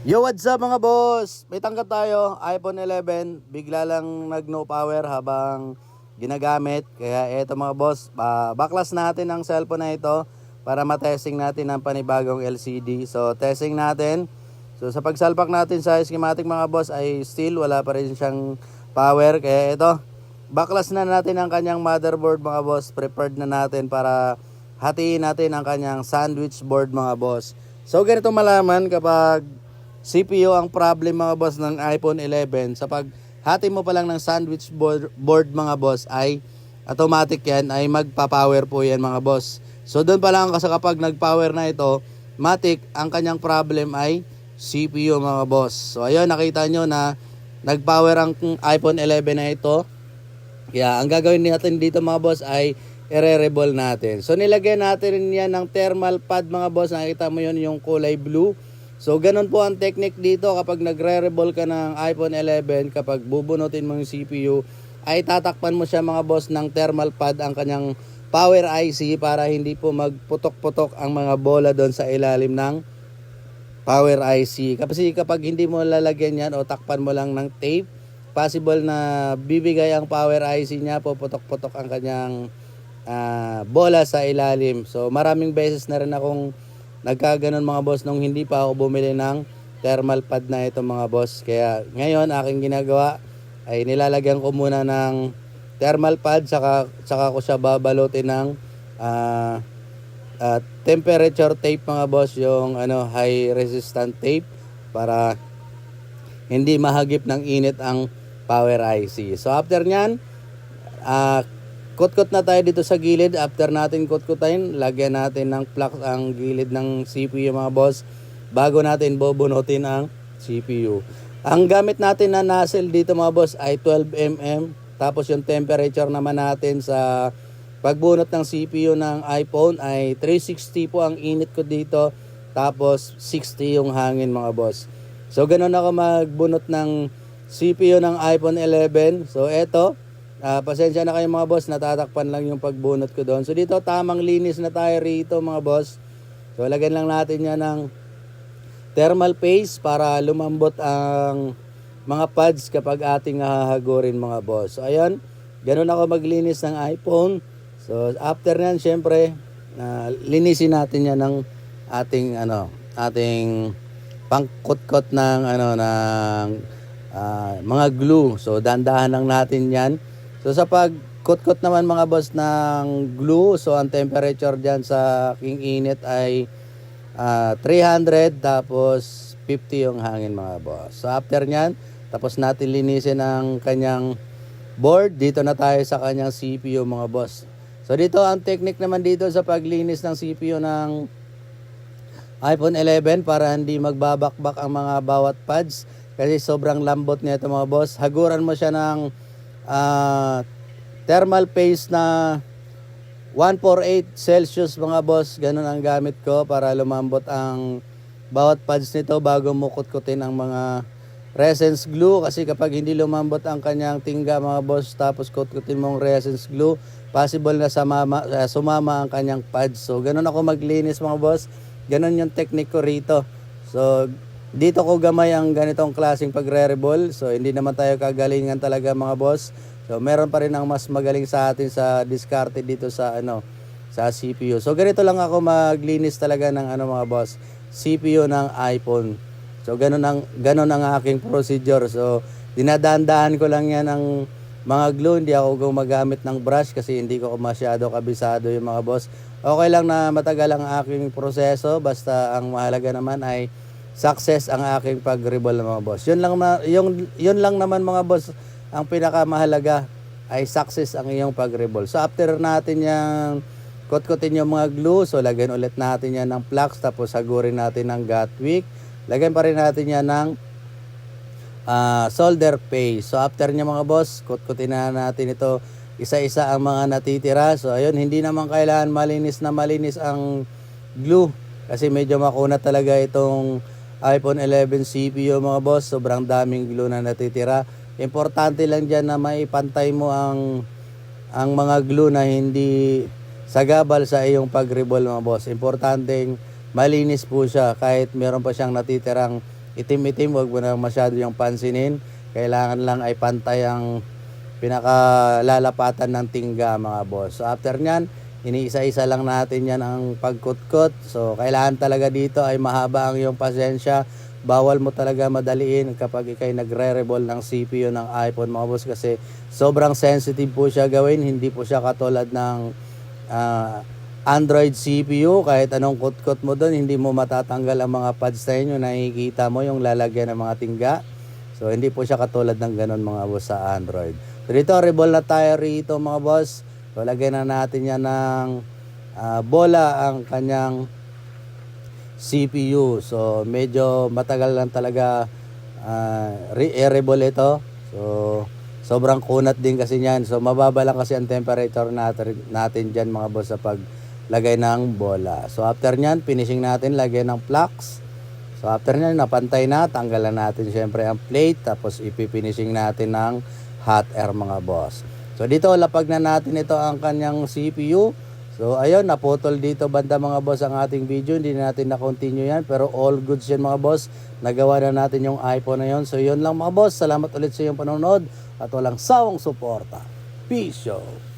Yo, what's up mga boss? May tangkap tayo, iPhone 11. Bigla lang nag-no power habang ginagamit. Kaya eto mga boss, baklas natin ang cellphone na ito para matesting natin ang panibagong LCD. So, testing natin. So, sa pagsalpak natin sa schematic mga boss ay still wala pa rin siyang power. Kaya ito, baklas na natin ang kanyang motherboard mga boss. Prepared na natin para hatiin natin ang kanyang sandwich board mga boss. So, ganito malaman kapag CPU ang problem mga boss ng iPhone 11. Sa paghati mo pa lang ng sandwich board mga boss ay automatic yan, ay magpa-power po yan mga boss. So doon pa lang kasi kapag nag-power na ito, matik ang kanyang problem ay CPU mga boss. So ayun, nakita nyo na nag-power ang iPhone 11 na ito. Kaya ang gagawin natin dito mga boss ay i-re-reball natin. So nilagyan natin yan ng thermal pad mga boss. Nakita mo yun, yung kulay blue. So, ganun po ang technique dito kapag nagre-reball ka ng iPhone 11, kapag bubunutin mo yung CPU, ay tatakpan mo siya mga boss ng thermal pad ang kanyang power IC para hindi po magputok-putok ang mga bola doon sa ilalim ng power IC. Kasi kapag hindi mo lalagyan yan o takpan mo lang ng tape, possible na bibigay ang power IC niya, puputok-putok ang kanyang bola sa ilalim. So, maraming beses na rin akong nagkaganon mga boss nung hindi pa ako bumili ng thermal pad na ito mga boss. Kaya ngayon aking ginagawa ay nilalagyan ko muna ng thermal pad, saka ko siya babalutin ng temperature tape mga boss, yung high resistant tape para hindi mahagip ng init ang power IC. So after nyan, kot-kot na tayo dito sa gilid. After natin kot-kotin, lagyan natin ng flux ang gilid ng CPU mga boss bago natin bubunutin ang CPU. Ang gamit natin na nozzle dito mga boss ay 12mm. Tapos yung temperature naman natin sa pagbunot ng CPU ng iPhone ay 360 po ang init ko dito. Tapos 60 yung hangin mga boss. So ganun ako magbunot ng CPU ng iPhone 11. So eto, pasensya na kayo mga boss, natatakpan lang yung pagbunot ko doon. So dito tamang linis na tayo rito mga boss. So lagyan lang natin yan ng thermal paste para lumambot ang mga pads kapag ating hahagurin mga boss. So ayan, ganun ako maglinis ng iPhone. So after nyan syempre, linisin natin yan ng ating pangkot-kot ng mga glue. So dandahan lang natin yan. So sa pagkot-kot naman mga boss ng glue, so ang temperature dyan sa aking init ay 300, tapos 50 yung hangin mga boss. So after nyan, tapos natin linisin ang kanyang board, dito na tayo sa kanyang CPU mga boss. So dito ang technique naman dito sa paglinis ng CPU ng iPhone 11 para hindi magbabakbak ang mga bawat pads, kasi sobrang lambot nito mga boss. Haguran mo siya ng thermal paste na 148 Celsius mga boss. Ganun ang gamit ko para lumambot ang bawat pads nito bago mo kutkutin ang mga resins glue. Kasi kapag hindi lumambot ang kanyang tingga mga boss, tapos kutkutin mong resins glue, possible na sumama ang kanyang pads. So ganun ako maglinis mga boss. Ganun yung technique ko rito. So dito ko gamay ang ganitong klaseng pagre-reball. So hindi naman tayo kagalingan talaga mga boss. So meron pa rin ang mas magaling sa atin sa diskarte dito sa sa CPU. So ganito lang ako maglinis talaga ng mga boss, CPU ng iPhone. So ganun ang aking procedure. So dinadaan-daan ko lang yan ng mga glue. Hindi ako gumagamit ng brush kasi hindi ko masyado kabisado yung mga boss. Okay lang na matagal ang aking proseso, basta ang mahalaga naman ay success ang aking pag-reball mga boss. Yun lang naman mga boss, ang pinakamahalaga ay success ang iyong pag-reball. So after natin yung kot-kotin yung mga glue, so lagyan ulit natin yan ng flux, tapos hagurin natin ng Gatwick. Lagyan pa rin natin yan ng solder paste. So after niya mga boss, kot-kotin na natin ito isa-isa ang mga natitira. So ayun, hindi naman kailangan malinis ang glue kasi medyo makunat talaga itong iPhone 11 CPU mga boss. Sobrang daming glue na natitira. Importante lang dyan na maipantay mo ang mga glue na hindi sagabal sa iyong pag-reball mga boss. Importanteng malinis po siya kahit meron pa siyang natitirang itim-itim, wag mo na masyado yung pansinin. Kailangan lang ay pantay ang pinakalalapatan ng tingga mga boss. So after nyan, iniisa-isa lang natin yan ang pagkutkot. So kailangan talaga dito ay mahaba ang iyong pasensya. Bawal mo talaga madaliin kapag ikay nagre-revolve ng CPU ng iPhone mga boss, kasi sobrang sensitive po siya gawin. Hindi po siya katulad ng Android CPU. Kahit anong kutkot mo doon, hindi mo matatanggal ang mga pads na yun. Yung nakikita mo yung lalagyan ng mga tingga. So hindi po siya katulad ng ganun mga boss sa Android. So dito, revolve na tayo rito mga boss. So lagyan na natin yan ng bola ang kanyang CPU. So medyo matagal lang talaga revolve ito. So sobrang kunat din kasi niyan. So mababa lang kasi ang temperature natin dyan mga boss sa paglagay ng bola. So after nyan, finishing natin, lagyan ng flux. So after nyan, napantay na, tanggalan natin syempre ang plate. Tapos ipifinishing natin ng hot air mga boss. So dito, lapag na natin ito ang kanyang CPU. So ayun, naputol dito banda mga boss ang ating video. Hindi natin na-continue yan, pero all goods yan mga boss. Nagawa na natin yung iPhone na yun. So yun lang mga boss, salamat ulit sa iyong panonood at walang sawang suporta. Peace out.